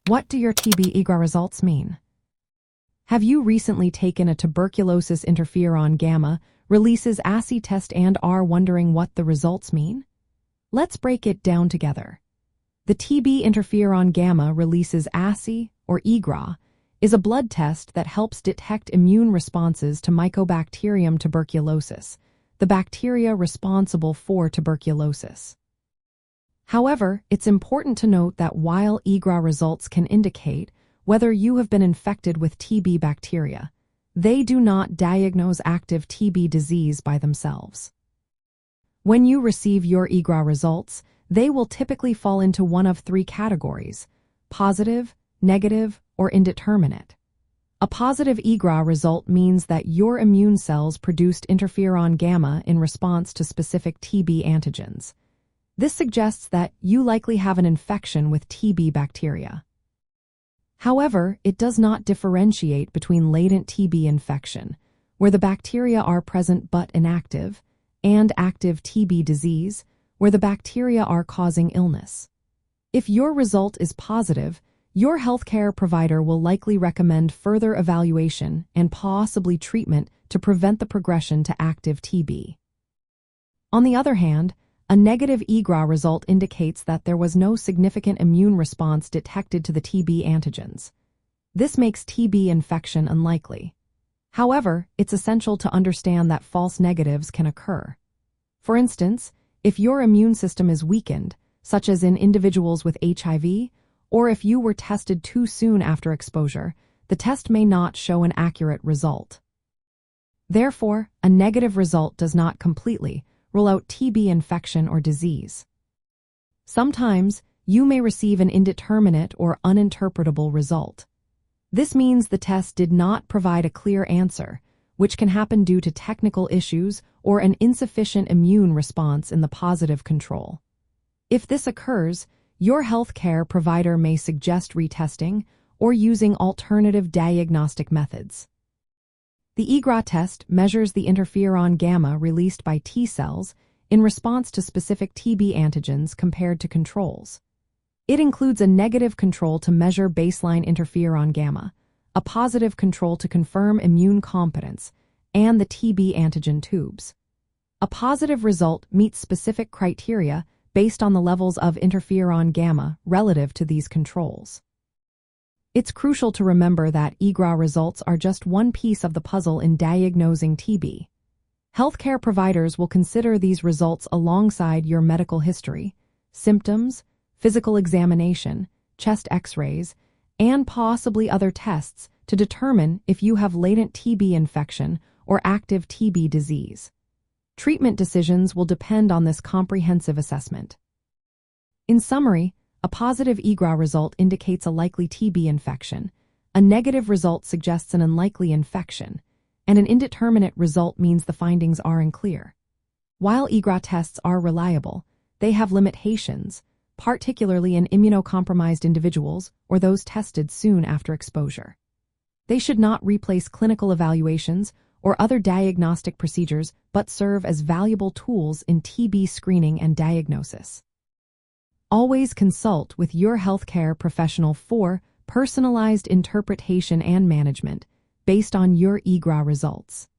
What do your TB IGRA results mean? Have you recently taken a tuberculosis interferon-gamma releases assay test and are wondering what the results mean? Let's break it down together. The TB interferon-gamma releases assay, or IGRA, is a blood test that helps detect immune responses to Mycobacterium tuberculosis, the bacteria responsible for tuberculosis. However, it's important to note that while IGRA results can indicate whether you have been infected with TB bacteria, they do not diagnose active TB disease by themselves. When you receive your IGRA results, they will typically fall into one of three categories: positive, negative, or indeterminate. A positive IGRA result means that your immune cells produced interferon gamma in response to specific TB antigens. This suggests that you likely have an infection with TB bacteria. However, it does not differentiate between latent TB infection, where the bacteria are present but inactive, and active TB disease, where the bacteria are causing illness. If your result is positive, your healthcare provider will likely recommend further evaluation and possibly treatment to prevent the progression to active TB. On the other hand, a negative IGRA result indicates that there was no significant immune response detected to the TB antigens. This makes TB infection unlikely. However, it's essential to understand that false negatives can occur. For instance, if your immune system is weakened, such as in individuals with HIV, or if you were tested too soon after exposure, the test may not show an accurate result. Therefore, a negative result does not completely rule out TB infection or disease. Sometimes, you may receive an indeterminate or uninterpretable result. This means the test did not provide a clear answer, which can happen due to technical issues or an insufficient immune response in the positive control. If this occurs, your healthcare provider may suggest retesting or using alternative diagnostic methods. The IGRA test measures the interferon gamma released by T cells in response to specific TB antigens compared to controls. It includes a negative control to measure baseline interferon gamma, a positive control to confirm immune competence, and the TB antigen tubes. A positive result meets specific criteria based on the levels of interferon gamma relative to these controls. It's crucial to remember that IGRA results are just one piece of the puzzle in diagnosing TB. Healthcare providers will consider these results alongside your medical history, symptoms, physical examination, chest X-rays, and possibly other tests to determine if you have latent TB infection or active TB disease. Treatment decisions will depend on this comprehensive assessment. In summary, a positive IGRA result indicates a likely TB infection, a negative result suggests an unlikely infection, and an indeterminate result means the findings are unclear. While IGRA tests are reliable, they have limitations, particularly in immunocompromised individuals or those tested soon after exposure. They should not replace clinical evaluations or other diagnostic procedures but serve as valuable tools in TB screening and diagnosis. Always consult with your healthcare professional for personalized interpretation and management based on your IGRA results.